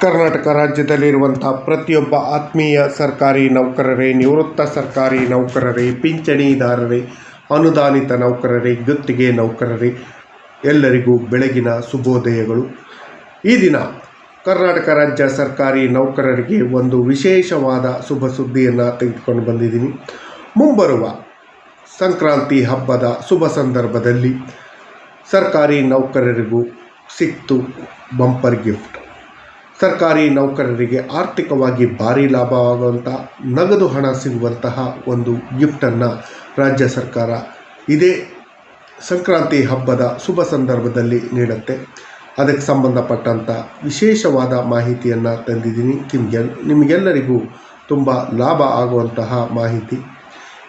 ಕರ್ನಾಟಕ ರಾಜ್ಯದಲ್ಲಿರುವಂಥ ಪ್ರತಿಯೊಬ್ಬ ಆತ್ಮೀಯ ಸರ್ಕಾರಿ ನೌಕರರೇ, ನಿವೃತ್ತ ಸರ್ಕಾರಿ ನೌಕರರೇ, ಪಿಂಚಣಿದಾರರೇ, ಅನುದಾನಿತ ನೌಕರರೇ, ಗುತ್ತಿಗೆ ನೌಕರರೇ ಎಲ್ಲರಿಗೂ ಬೆಳಗಿನ ಶುಭೋದಯಗಳು. ಈ ದಿನ ಕರ್ನಾಟಕ ರಾಜ್ಯ ಸರ್ಕಾರಿ ನೌಕರರಿಗೆ ಒಂದು ವಿಶೇಷವಾದ ಶುಭ ಸುದ್ದಿಯನ್ನು ತೆಗೆದುಕೊಂಡು ಬಂದಿದ್ದೀನಿ. ಮುಂಬರುವ ಸಂಕ್ರಾಂತಿ ಹಬ್ಬದ ಶುಭ ಸಂದರ್ಭದಲ್ಲಿ ಸರ್ಕಾರಿ ನೌಕರರಿಗೂ ಸಿಕ್ತು ಬಂಪರ್ ಗಿಫ್ಟ್. ಸರ್ಕಾರಿ ನೌಕರರಿಗೆ ಆರ್ಥಿಕವಾಗಿ ಭಾರಿ ಲಾಭವಾಗುವಂಥ ನಗದು ಹಣ ಸಿಗುವಂತಹ ಒಂದು ಗಿಫ್ಟನ್ನು ರಾಜ್ಯ ಸರ್ಕಾರ ಇದೇ ಸಂಕ್ರಾಂತಿ ಹಬ್ಬದ ಶುಭ ಸಂದರ್ಭದಲ್ಲಿ ನೀಡುತ್ತೆ. ಅದಕ್ಕೆ ಸಂಬಂಧಪಟ್ಟಂಥ ವಿಶೇಷವಾದ ಮಾಹಿತಿಯನ್ನು ತಂದಿದ್ದೀನಿ. ನಿಮಗೆಲ್ಲರಿಗೂ ತುಂಬ ಲಾಭ ಆಗುವಂತಹ ಮಾಹಿತಿ.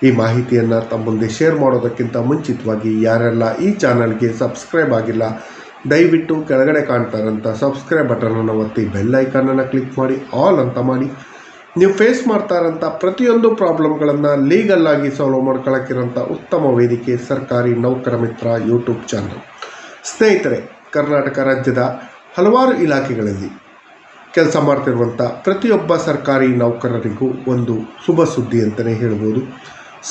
ಈ ಮಾಹಿತಿಯನ್ನು ತಮ್ಮ ಮುಂದೆ ಶೇರ್ ಮಾಡೋದಕ್ಕಿಂತ ಮುಂಚಿತವಾಗಿ ಯಾರೆಲ್ಲ ಈ ಚಾನಲ್ಗೆ ಸಬ್ಸ್ಕ್ರೈಬ್ ಆಗಿಲ್ಲ, ದಯವಿಟ್ಟು ಕೆಳಗಡೆ ಕಾಣ್ತಾರಂಥ ಸಬ್ಸ್ಕ್ರೈಬ್ ಬಟನನ್ನು ಒತ್ತಿ ಬೆಲ್ ಐಕಾನನ್ನು ಕ್ಲಿಕ್ ಮಾಡಿ ಆಲ್ ಅಂತ ಮಾಡಿ. ನೀವು ಫೇಸ್ ಮಾಡ್ತಾ ಇರೋಂಥ ಪ್ರತಿಯೊಂದು ಪ್ರಾಬ್ಲಮ್ಗಳನ್ನು ಲೀಗಲ್ಲಾಗಿ ಸಾಲ್ವ್ ಮಾಡ್ಕೊಳ್ಳೋಕ್ಕಿರೋಂಥ ಉತ್ತಮ ವೇದಿಕೆ ಸರ್ಕಾರಿ ನೌಕರ ಮಿತ್ರ ಯೂಟ್ಯೂಬ್ ಚಾನಲ್. ಸ್ನೇಹಿತರೆ, ಕರ್ನಾಟಕ ರಾಜ್ಯದ ಹಲವಾರು ಇಲಾಖೆಗಳಲ್ಲಿ ಕೆಲಸ ಮಾಡ್ತಿರುವಂಥ ಪ್ರತಿಯೊಬ್ಬ ಸರ್ಕಾರಿ ನೌಕರರಿಗೂ ಒಂದು ಶುಭ ಸುದ್ದಿ ಅಂತಲೇ ಹೇಳ್ಬೋದು.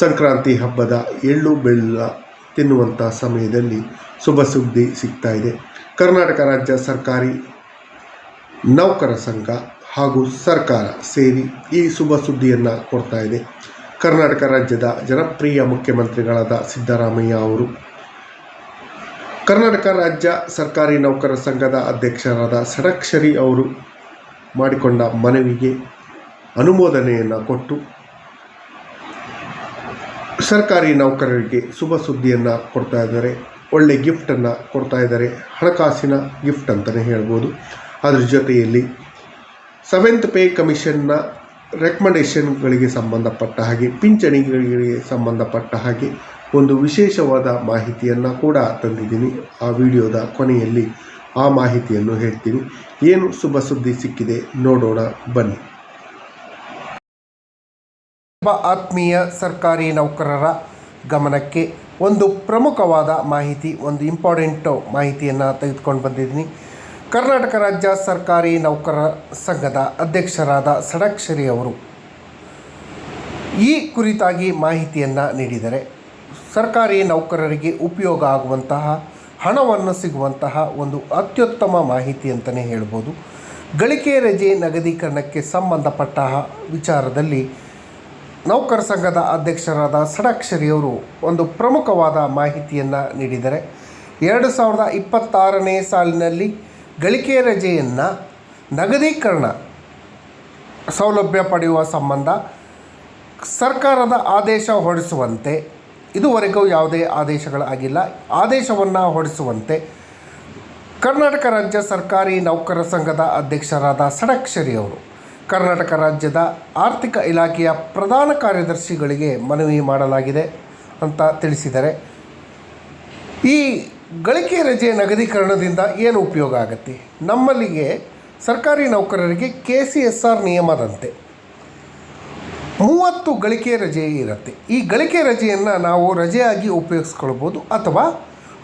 ಸಂಕ್ರಾಂತಿ ಹಬ್ಬದ ಎಳ್ಳು ಬೆಲ್ಲ ತಿನ್ನುವಂಥ ಸಮಯದಲ್ಲಿ ಶುಭ ಸುದ್ದಿ ಸಿಗ್ತಾ ಇದೆ. ಕರ್ನಾಟಕ ರಾಜ್ಯ ಸರ್ಕಾರಿ ನೌಕರ ಸಂಘ ಹಾಗೂ ಸರ್ಕಾರ ಸೇರಿ ಈ ಶುಭ ಸುದ್ದಿಯನ್ನು ಕೊಡ್ತಾ ಇದೆ. ಕರ್ನಾಟಕ ರಾಜ್ಯದ ಜನಪ್ರಿಯ ಮುಖ್ಯಮಂತ್ರಿಗಳಾದ ಸಿದ್ದರಾಮಯ್ಯ ಅವರು ಕರ್ನಾಟಕ ರಾಜ್ಯ ಸರ್ಕಾರಿ ನೌಕರ ಸಂಘದ ಅಧ್ಯಕ್ಷರಾದ ಷಡಕ್ಷರಿ ಅವರು ಮಾಡಿಕೊಂಡ ಮನವಿಗೆ ಅನುಮೋದನೆಯನ್ನು ಕೊಟ್ಟು ಸರ್ಕಾರಿ ನೌಕರರಿಗೆ ಶುಭ ಸುದ್ದಿಯನ್ನು ಕೊಡ್ತಾ ಇದ್ದಾರೆ. ಒಳ್ಳೆ ಗಿಫ್ಟನ್ನು ಕೊಡ್ತಾ ಇದ್ದಾರೆ, ಹಣಕಾಸಿನ ಗಿಫ್ಟ್ ಅಂತಲೇ ಹೇಳ್ಬೋದು. ಅದರ ಜೊತೆಯಲ್ಲಿ 7th ಪೇ ಕಮಿಷನ್ನ ರೆಕಮೆಂಡೇಷನ್ಗಳಿಗೆ ಸಂಬಂಧಪಟ್ಟ ಹಾಗೆ, ಪಿಂಚಣಿಗಳಿಗೆ ಸಂಬಂಧಪಟ್ಟ ಹಾಗೆ ಒಂದು ವಿಶೇಷವಾದ ಮಾಹಿತಿಯನ್ನು ಕೂಡ ತಂದಿದ್ದೀನಿ. ಆ ವಿಡಿಯೋದ ಕೊನೆಯಲ್ಲಿ ಆ ಮಾಹಿತಿಯನ್ನು ಹೇಳ್ತೀನಿ. ಏನು ಶುಭ ಸುದ್ದಿ ಸಿಕ್ಕಿದೆ ನೋಡೋಣ ಬನ್ನಿ. ಆತ್ಮೀಯ ಸರ್ಕಾರಿ ನೌಕರರ ಗಮನಕ್ಕೆ ಒಂದು ಪ್ರಮುಖವಾದ ಮಾಹಿತಿ, ಒಂದು ಇಂಪಾರ್ಟೆಂಟ್ ಮಾಹಿತಿಯನ್ನು ತೆಗೆದುಕೊಂಡು ಬಂದಿದ್ದೀನಿ. ಕರ್ನಾಟಕ ರಾಜ್ಯ ಸರ್ಕಾರಿ ನೌಕರರ ಸಂಘದ ಅಧ್ಯಕ್ಷರಾದ ಷಡಕ್ಷರಿ ಅವರು ಈ ಕುರಿತಾಗಿ ಮಾಹಿತಿಯನ್ನು ನೀಡಿದರೆ ಸರ್ಕಾರಿ ನೌಕರರಿಗೆ ಉಪಯೋಗ ಆಗುವಂತಹ, ಹಣವನ್ನು ಸಿಗುವಂತಹ ಒಂದು ಅತ್ಯುತ್ತಮ ಮಾಹಿತಿ ಅಂತಲೇ ಹೇಳ್ಬೋದು. ಗಳಿಕೆ ರಜೆ ನಗದೀಕರಣಕ್ಕೆ ಸಂಬಂಧಪಟ್ಟ ವಿಚಾರದಲ್ಲಿ ನೌಕರ ಸಂಘದ ಅಧ್ಯಕ್ಷರಾದ ಷಡಕ್ಷರಿಯವರು ಒಂದು ಪ್ರಮುಖವಾದ ಮಾಹಿತಿಯನ್ನು ನೀಡಿದ್ದಾರೆ. 2026ನೇ ಸಾಲಿನಲ್ಲಿ ಗಳಿಕೆ ರಜೆಯನ್ನು ನಗದೀಕರಣ ಸೌಲಭ್ಯ ಪಡೆಯುವ ಸಂಬಂಧ ಸರ್ಕಾರದ ಆದೇಶ ಹೊರಡಿಸುವಂತೆ, ಇದುವರೆಗೂ ಯಾವುದೇ ಆದೇಶಗಳಾಗಿಲ್ಲ, ಆದೇಶವನ್ನು ಹೊರಡಿಸುವಂತೆ ಕರ್ನಾಟಕ ರಾಜ್ಯ ಸರ್ಕಾರಿ ನೌಕರ ಸಂಘದ ಅಧ್ಯಕ್ಷರಾದ ಷಡಕ್ಷರಿ ಅವರು ಕರ್ನಾಟಕ ರಾಜ್ಯದ ಆರ್ಥಿಕ ಇಲಾಖೆಯ ಪ್ರಧಾನ ಕಾರ್ಯದರ್ಶಿಗಳಿಗೆ ಮನವಿ ಮಾಡಲಾಗಿದೆ ಅಂತ ತಿಳಿಸಿದ್ದಾರೆ. ಈ ಗಳಿಕೆ ರಜೆ ನಗದೀಕರಣದಿಂದ ಏನು ಉಪಯೋಗ ಆಗುತ್ತೆ? ನಮ್ಮಲ್ಲಿಗೆ ಸರ್ಕಾರಿ ನೌಕರರಿಗೆ KCSR ನಿಯಮದಂತೆ 30 ಗಳಿಕೆ ರಜೆ ಇರುತ್ತೆ. ಈ ಗಳಿಕೆ ರಜೆಯನ್ನು ನಾವು ರಜೆಯಾಗಿ ಉಪಯೋಗಿಸ್ಕೊಳ್ಬೋದು ಅಥವಾ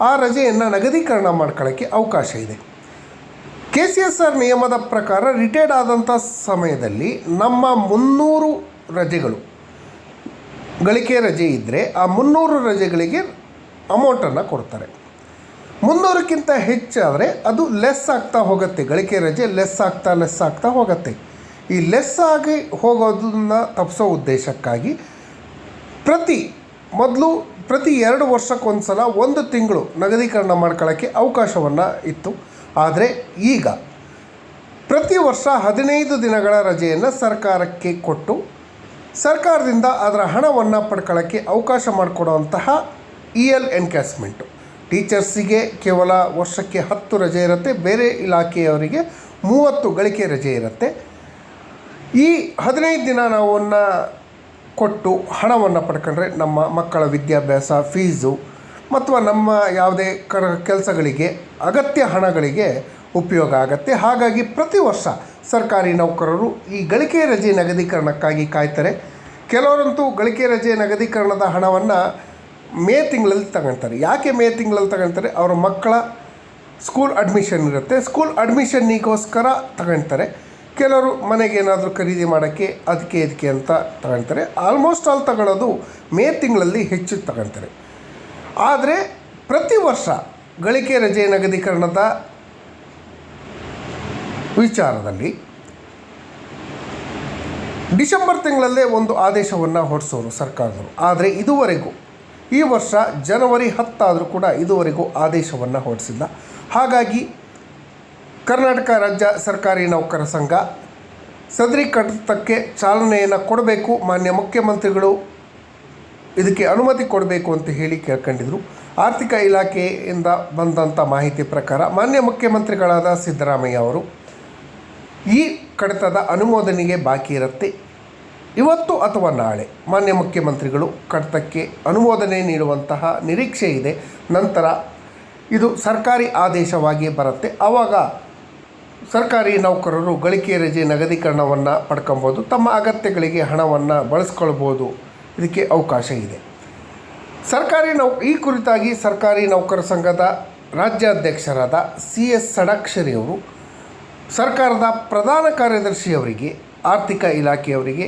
ಆ ರಜೆಯನ್ನು ನಗದೀಕರಣ ಮಾಡ್ಕೊಳ್ಳೋಕ್ಕೆ ಅವಕಾಶ ಇದೆ. KCSR ನಿಯಮದ ಪ್ರಕಾರ ರಿಟೈರ್ಡ್ ಆದಂಥ ಸಮಯದಲ್ಲಿ ನಮ್ಮ 300 ರಜೆಗಳು ಗಳಿಕೆ ರಜೆ ಇದ್ದರೆ ಆ 300 ರಜೆಗಳಿಗೆ ಅಮೌಂಟನ್ನು ಕೊಡ್ತಾರೆ. 300ಕ್ಕಿಂತ ಹೆಚ್ಚಾದರೆ ಅದು ಲೆಸ್ ಆಗ್ತಾ ಹೋಗುತ್ತೆ. ಗಳಿಕೆ ರಜೆ ಲೆಸ್ ಆಗ್ತಾ ಹೋಗುತ್ತೆ. ಈ ಲೆಸ್ ಆಗಿ ಹೋಗೋದನ್ನು ತಪ್ಪಿಸೋ ಉದ್ದೇಶಕ್ಕಾಗಿ ಪ್ರತಿ 2 ವರ್ಷಕ್ಕೊಂದು ಸಲ 1 ತಿಂಗಳು ನಗದೀಕರಣ ಮಾಡ್ಕೊಳ್ಳೋಕ್ಕೆ ಅವಕಾಶವನ್ನು ಇತ್ತು. ಆದರೆ ಈಗ ಪ್ರತಿ ವರ್ಷ 15 ದಿನಗಳ ರಜೆಯನ್ನು ಸರ್ಕಾರಕ್ಕೆ ಕೊಟ್ಟು ಸರ್ಕಾರದಿಂದ ಅದರ ಹಣವನ್ನು ಪಡ್ಕೊಳ್ಳೋಕ್ಕೆ ಅವಕಾಶ ಮಾಡಿಕೊಡುವಂತಹ EL ಎನ್ಕ್ಯಾಶ್ಮೆಂಟು. ಟೀಚರ್ಸಿಗೆ ಕೇವಲ ವರ್ಷಕ್ಕೆ 10 ರಜೆ ಇರುತ್ತೆ, ಬೇರೆ ಇಲಾಖೆಯವರಿಗೆ 30 ಗಳಿಕೆ ರಜೆ ಇರುತ್ತೆ. ಈ 15 ದಿನ ನಾವನ್ನು ಕೊಟ್ಟು ಹಣವನ್ನು ಪಡ್ಕೊಂಡ್ರೆ ನಮ್ಮ ಮಕ್ಕಳ ವಿದ್ಯಾಭ್ಯಾಸ, ಫೀಸು ಮತ್ತು ನಮ್ಮ ಯಾವುದೇ ಕೆಲಸಗಳಿಗೆ ಅಗತ್ಯ ಹಣಗಳಿಗೆ ಉಪಯೋಗ ಆಗುತ್ತೆ. ಹಾಗಾಗಿ ಪ್ರತಿ ವರ್ಷ ಸರ್ಕಾರಿ ನೌಕರರು ಈ ಗಳಿಕೆ ರಜೆ ನಗದೀಕರಣಕ್ಕಾಗಿ ಕಾಯ್ತಾರೆ. ಕೆಲವರಂತೂ ಗಳಿಕೆ ರಜೆ ನಗದೀಕರಣದ ಹಣವನ್ನು ಮೇ ತಿಂಗಳಲ್ಲಿ ತಗೊಳ್ತಾರೆ. ಯಾಕೆ ಮೇ ತಿಂಗಳಲ್ಲಿ ತಗೊಳ್ತಾರೆ? ಅವರ ಮಕ್ಕಳ ಸ್ಕೂಲ್ ಅಡ್ಮಿಷನ್ ಇರುತ್ತೆ, ಸ್ಕೂಲ್ ಅಡ್ಮಿಷನ್ನಿಗೋಸ್ಕರ ತಗೊಳ್ತಾರೆ. ಕೆಲವರು ಮನೆಗೆ ಏನಾದರೂ ಖರೀದಿ ಮಾಡೋಕ್ಕೆ ಅದಕ್ಕೆ ಇದಕ್ಕೆ ಅಂತ ತಗೊಳ್ತಾರೆ. ಆಲ್ಮೋಸ್ಟ್ ಆಲ್ ತಗೊಳ್ಳೋದು ಮೇ ತಿಂಗಳಲ್ಲಿ ಹೆಚ್ಚು ತಗೊಳ್ತಾರೆ. ಆದರೆ ಪ್ರತಿ ವರ್ಷ ಗಳಿಕೆ ರಜೆ ನಿಗದೀಕರಣದ ವಿಚಾರದಲ್ಲಿ ಡಿಸೆಂಬರ್ ತಿಂಗಳಲ್ಲೇ ಒಂದು ಆದೇಶವನ್ನು ಹೊರಡಿಸೋರು ಸರ್ಕಾರದವರು. ಆದರೆ ಇದುವರೆಗೂ ಈ ವರ್ಷ ಜನವರಿ 10 ಆದರೂ ಕೂಡ ಇದುವರೆಗೂ ಆದೇಶವನ್ನು ಹೊರಡಿಸಿಲ್ಲ. ಹಾಗಾಗಿ ಕರ್ನಾಟಕ ರಾಜ್ಯ ಸರ್ಕಾರಿ ನೌಕರ ಸಂಘ ಸದರಿ ಕಡತಕ್ಕೆ ಚಾಲನೆಯನ್ನು ಕೊಡಬೇಕು, ಮಾನ್ಯ ಮುಖ್ಯಮಂತ್ರಿಗಳು ಇದಕ್ಕೆ ಅನುಮತಿ ಕೊಡಬೇಕು ಅಂತ ಹೇಳಿ ಕೇಳ್ಕೊಂಡಿದ್ರು. ಆರ್ಥಿಕ ಇಲಾಖೆಯಿಂದ ಬಂದಂಥ ಮಾಹಿತಿ ಪ್ರಕಾರ ಮಾನ್ಯ ಮುಖ್ಯಮಂತ್ರಿಗಳಾದ ಸಿದ್ದರಾಮಯ್ಯ ಅವರು ಈ ಕಡತದ ಅನುಮೋದನೆಗೆ ಬಾಕಿ ಇರುತ್ತೆ. ಇವತ್ತು ಅಥವಾ ನಾಳೆ ಮಾನ್ಯ ಮುಖ್ಯಮಂತ್ರಿಗಳು ಕಡತಕ್ಕೆ ಅನುಮೋದನೆ ನೀಡುವಂತಹ ನಿರೀಕ್ಷೆ ಇದೆ. ನಂತರ ಇದು ಸರ್ಕಾರಿ ಆದೇಶವಾಗಿ ಬರುತ್ತೆ. ಆವಾಗ ಸರ್ಕಾರಿ ನೌಕರರು ಗಳಿಕೆ ರಜೆ ನಿಗದೀಕರಣವನ್ನು ಪಡ್ಕೊಬೋದು, ತಮ್ಮ ಅಗತ್ಯಗಳಿಗೆ ಹಣವನ್ನು ಬಳಸ್ಕೊಳ್ಬೋದು. ಇದಕ್ಕೆ ಅವಕಾಶ ಇದೆ. ಈ ಕುರಿತಾಗಿ ಸರ್ಕಾರಿ ನೌಕರ ಸಂಘದ ರಾಜ್ಯಾಧ್ಯಕ್ಷರಾದ CS ಷಡಾಕ್ಷರಿಯವರು ಸರ್ಕಾರದ ಪ್ರಧಾನ ಕಾರ್ಯದರ್ಶಿಯವರಿಗೆ, ಆರ್ಥಿಕ ಇಲಾಖೆಯವರಿಗೆ,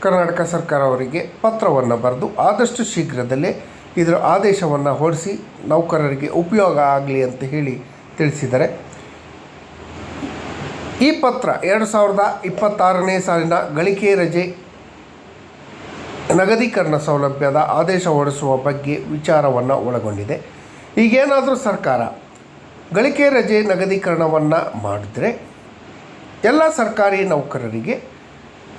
ಕರ್ನಾಟಕ ಸರ್ಕಾರ ಅವರಿಗೆ ಪತ್ರವನ್ನು ಬರೆದು ಆದಷ್ಟು ಶೀಘ್ರದಲ್ಲೇ ಇದರ ಆದೇಶವನ್ನು ಹೊರಡಿಸಿ ನೌಕರರಿಗೆ ಉಪಯೋಗ ಆಗಲಿ ಅಂತ ಹೇಳಿ ತಿಳಿಸಿದ್ದಾರೆ. ಈ ಪತ್ರ 2026ನೇ ಸಾಲಿನ ಗಳಿಕೆ ರಜೆ ನಿಗದೀಕರಣ ಸೌಲಭ್ಯದ ಆದೇಶ ಹೊರಡಿಸುವ ಬಗ್ಗೆ ವಿಚಾರವನ್ನು ಒಳಗೊಂಡಿದೆ. ಈಗೇನಾದರೂ ಸರ್ಕಾರ ಗಳಿಕೆ ರಜೆ ನಿಗದೀಕರಣವನ್ನು ಮಾಡಿದರೆ ಎಲ್ಲ ಸರ್ಕಾರಿ ನೌಕರರಿಗೆ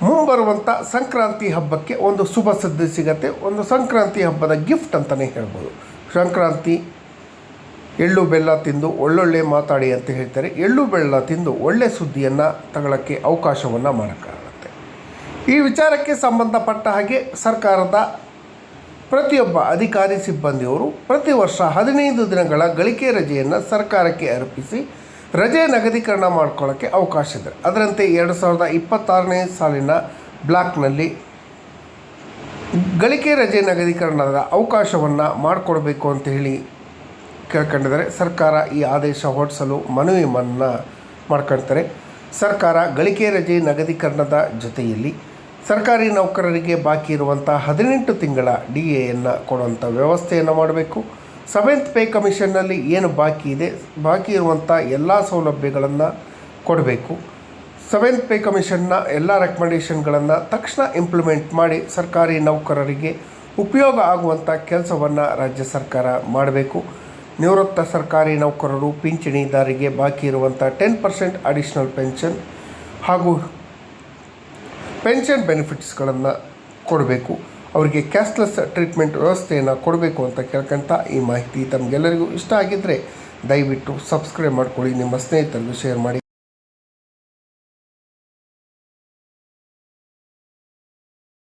ಮುಂಬರುವಂಥ ಸಂಕ್ರಾಂತಿ ಹಬ್ಬಕ್ಕೆ ಒಂದು ಶುಭ ಸುದ್ದಿ ಸಿಗತ್ತೆ. ಒಂದು ಸಂಕ್ರಾಂತಿ ಹಬ್ಬದ ಗಿಫ್ಟ್ ಅಂತಲೇ ಹೇಳ್ಬೋದು. ಸಂಕ್ರಾಂತಿ ಎಳ್ಳು ಬೆಲ್ಲ ತಿಂದು ಒಳ್ಳೊಳ್ಳೆ ಮಾತಾಡಿ ಅಂತ ಹೇಳ್ತಾರೆ. ಎಳ್ಳು ಬೆಲ್ಲ ತಿಂದು ಒಳ್ಳೆ ಸುದ್ದಿಯನ್ನು ತಗೊಳ್ಳೋಕ್ಕೆ ಅವಕಾಶವನ್ನು ಮಾಡೋಕ್ಕಾಗುತ್ತೆ. ಈ ವಿಚಾರಕ್ಕೆ ಸಂಬಂಧಪಟ್ಟ ಹಾಗೆ ಸರ್ಕಾರದ ಪ್ರತಿಯೊಬ್ಬ ಅಧಿಕಾರಿ ಸಿಬ್ಬಂದಿಯವರು ಪ್ರತಿ ವರ್ಷ 15 ದಿನಗಳ ಗಳಿಕೆ ರಜೆಯನ್ನು ಸರ್ಕಾರಕ್ಕೆ ಅರ್ಪಿಸಿ ರಜೆ ನಿಗದೀಕರಣ ಮಾಡ್ಕೊಳ್ಳೋಕ್ಕೆ ಅವಕಾಶ ಇದೆ. ಅದರಂತೆ 2026ನೇ ಸಾಲಿನ ಬ್ಲಾಕ್ನಲ್ಲಿ ಗಳಿಕೆ ರಜೆ ನಿಗದೀಕರಣದ ಅವಕಾಶವನ್ನು ಮಾಡಿಕೊಡ್ಬೇಕು ಅಂತ ಹೇಳಿ ಕೇಳ್ಕೊಂಡಿದ್ದಾರೆ. ಸರ್ಕಾರ ಈ ಆದೇಶ ಹೊರಡಿಸಲು ಮನವಿಯನ್ನು ಮಾಡ್ಕೊಳ್ತಾರೆ. ಸರ್ಕಾರ ಗಳಿಕೆ ರಜೆ ನಿಗದೀಕರಣದ ಜೊತೆಯಲ್ಲಿ ಸರ್ಕಾರಿ ನೌಕರರಿಗೆ ಬಾಕಿ ಇರುವಂಥ 18 ತಿಂಗಳ DAಯನ್ನು ಕೊಡುವಂಥ ವ್ಯವಸ್ಥೆಯನ್ನು ಮಾಡಬೇಕು. 7th ಪೇ ಕಮಿಷನ್ನಲ್ಲಿ ಏನು ಬಾಕಿ ಇದೆ, ಬಾಕಿ ಇರುವಂಥ ಎಲ್ಲ ಸೌಲಭ್ಯಗಳನ್ನು ಕೊಡಬೇಕು. 7th ಪೇ ಕಮಿಷನ್ನ ಎಲ್ಲ ರೆಕಮೆಂಡೇಷನ್ಗಳನ್ನು ತಕ್ಷಣ ಇಂಪ್ಲಿಮೆಂಟ್ ಮಾಡಿ ಸರ್ಕಾರಿ ನೌಕರರಿಗೆ ಉಪಯೋಗ ಆಗುವಂಥ ಕೆಲಸವನ್ನು ರಾಜ್ಯ ಸರ್ಕಾರ ಮಾಡಬೇಕು. ನಿವೃತ್ತ ಸರ್ಕಾರಿ ನೌಕರರು ಪಿಂಚಣಿದಾರರಿಗೆ ಬಾಕಿ ಇರುವಂಥ 10% ಅಡಿಷ್ನಲ್ ಪೆನ್ಷನ್ ಹಾಗೂ ಪೆನ್ಷನ್ ಬೆನಿಫಿಟ್ಸ್ಗಳನ್ನು ಕೊಡಬೇಕು. ಅವರಿಗೆ ಕ್ಯಾಶ್ಲೆಸ್ ಟ್ರೀಟ್ಮೆಂಟ್ ವ್ಯವಸ್ಥೆಯನ್ನು ಕೊಡಬೇಕು ಅಂತ ಕೇಳ್ಕೊಂತ ಈ ಮಾಹಿತಿ ತಮಗೆಲ್ಲರಿಗೂ ಇಷ್ಟ ಆಗಿದ್ದರೆ ದಯವಿಟ್ಟು ಸಬ್ಸ್ಕ್ರೈಬ್ ಮಾಡ್ಕೊಳ್ಳಿ, ನಿಮ್ಮ ಸ್ನೇಹಿತರಿಗೂ ಶೇರ್ ಮಾಡಿ.